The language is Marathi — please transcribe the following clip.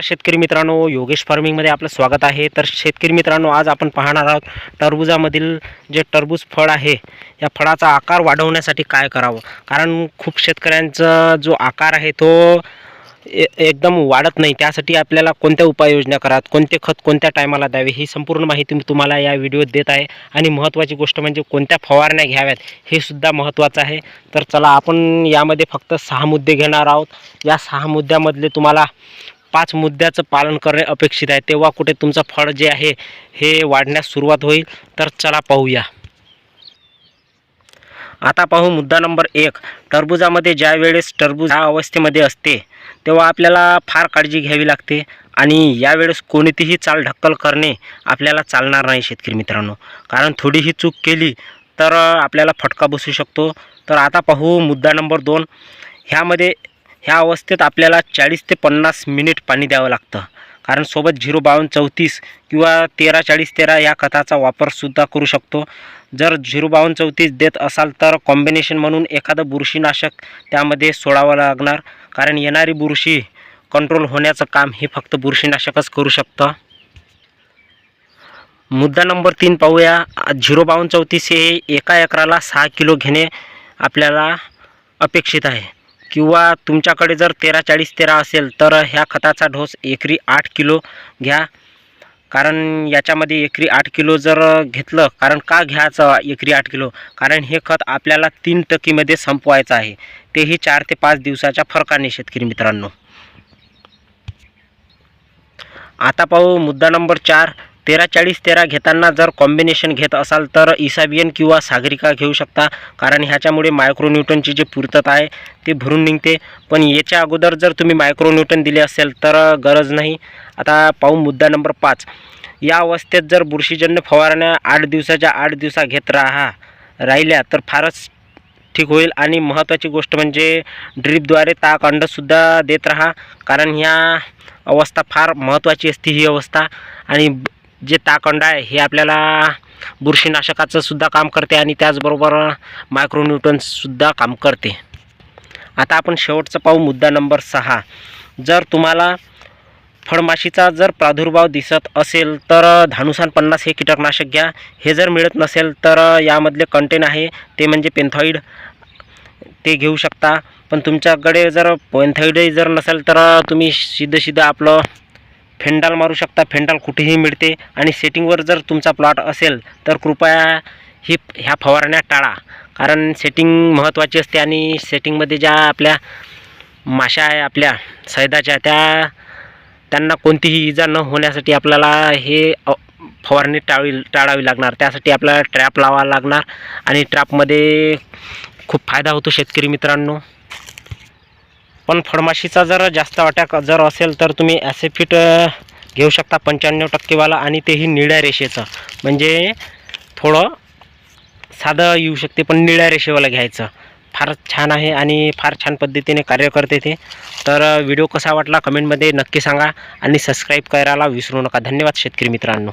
शेतकरी मित्रांनो, योगेश फार्मिंगमध्ये आपलं स्वागत आहे। तर शेतकरी मित्रांनो, आज आपण पाहणार आहोत टरबूजामधील जे टरबूज फळ आहे या फळाचा आकार वाढवण्यासाठी काय करावं। कारण खूप शेतकऱ्यांचा जो आकार आहे तो एकदम वाढत नाही, त्यासाठी आपल्याला कोणत्या उपाययोजना कराव्यात, कोणते खत कोणत्या टायमाला द्यावे, ही संपूर्ण माहिती मी तुम्हाला या व्हिडिओत देत आहे। आणि महत्त्वाची गोष्ट म्हणजे कोणत्या फवारण्या घ्याव्यात हे सुद्धा महत्त्वाचं आहे। तर चला आपण यामध्ये फक्त 6 मुद्दे घेणार आहोत। या 6 मुद्द्यामधले तुम्हाला 5 मुद्द्याचं पालन करणे अपेक्षित आहे, तेव्हा कुठे तुमचं फळ जे आहे हे वाढण्यास सुरुवात होईल। तर चला पाहूया। आता पाहू मुद्दा नंबर 1। टरबूजामध्ये ज्या वेळेस टरबूज या अवस्थेमध्ये असते तेव्हा आपल्याला फार काळजी घ्यावी लागते आणि यावेळेस कोणतीही चालढकल करणे आपल्याला चालणार नाही शेतकरी मित्रांनो, कारण थोडीही चूक केली तर आपल्याला फटका बसू शकतो। तर आता पाहू मुद्दा नंबर 2। ह्या अवस्थेत आपल्याला 40 ते 50 मिनिट पाणी द्यावं लागतं, कारण सोबत 05234 किंवा 134013 या खताचा वापरसुद्धा करू शकतो। जर 05234 देत असाल तर कॉम्बिनेशन म्हणून एखादं बुरशीनाशक त्यामध्ये सोडावं लागणार, कारण येणारी बुरशी कंट्रोल होण्याचं काम हे फक्त बुरशीनाशकच करू शकतं। मुद्दा नंबर 3 पाहूया। 05234 हे एका एकराला 6 किलो घेणे आपल्याला अपेक्षित आहे, किंवा तुमच्याकडे जर 134013 असेल तर ह्या खताचा डोस एकरी 8 किलो घ्या। कारण याच्यामध्ये एकरी 8 किलो जर घेतलं, कारण का घ्यायचं एकरी 8 किलो, कारण हे खत आपल्याला 3 टक्कीमध्ये संपवायचं आहे, तेही 4 ते 5 दिवसाच्या फरकाने शेतकरी मित्रांनो। आता पाहू मुद्दा नंबर 4। 134013 घेताना जर कॉम्बिनेशन घेत असाल तर इसाबियन किंवा सागरिका घेऊ शकता, कारण ह्याच्यामुळे मायक्रोन्यूटनची जी पूर्तता आहे ते भरून निघते। पण याच्या अगोदर जर तुम्ही मायक्रोन्यूटन दिले असेल तर गरज नाही। आता पाहू मुद्दा नंबर 5। या अवस्थेत जर बुरशीजन्य फवारण्या 8 दिवसाच्या 8 दिवसा घेत राहिल्या तर फारच ठीक होईल। आणि महत्त्वाची गोष्ट म्हणजे ड्रीपद्वारे ताक अंडसुद्धा देत राहा, कारण ह्या अवस्था फार महत्त्वाची असते ही अवस्था। आणि जे ताकअंड आहे हे आपल्याला बुरशीनाशकाचं सुद्धा काम करते आणि त्याचबरोबर मायक्रोन्यूटन्ससुद्धा काम करते। आता आपण शेवटचं पाहू मुद्दा नंबर 6। जर तुम्हाला फळमाशीचा जर प्रादुर्भाव दिसत असेल तर धानुसान 50 हे कीटकनाशक घ्या। हे जर मिळत नसेल तर यामधले कंटेन आहे ते म्हणजे पेन्थॉइड, ते घेऊ शकता। पण तुमच्याकडे जर पेन्थॉइडही जर नसेल तर तुम्ही सीधं आपलं फेंडाल मारू शकता। फेंडाल कुठेही मिळते। आणि सेटिंगवर जर तुमचा प्लॉट असेल तर कृपया ह्या फवारण्या टाळा, कारण सेटिंग महत्त्वाची असते आणि सेटिंगमध्ये ज्या आपल्या माशा आहे आपल्या सैदाच्या त्यांना कोणतीही इजा न होण्यासाठी आपल्याला हे फवारणी टाळावी लागणार। त्यासाठी आपल्याला ट्रॅप लावावा लागणार आणि ट्रॅपमध्ये खूप फायदा होतो शेतकरी मित्रांनो। पण फळमाशीचा जर जास्त अटॅक जर असेल तर तुम्ही ॲसिफिट घेऊ शकता 95% वाला, आणि तेही निळ्या रेषेचं, म्हणजे थोडं साधं येऊ शकते पण निळ्या रेषेवाला घ्यायचं। फारच छान आहे आणि फार छान पद्धतीने कार्य करते ते। तर व्हिडिओ कसा वाटला कमेंटमध्ये नक्की सांगा आणि सबस्क्राईब करायला विसरू नका। धन्यवाद शेतकरी मित्रांनो।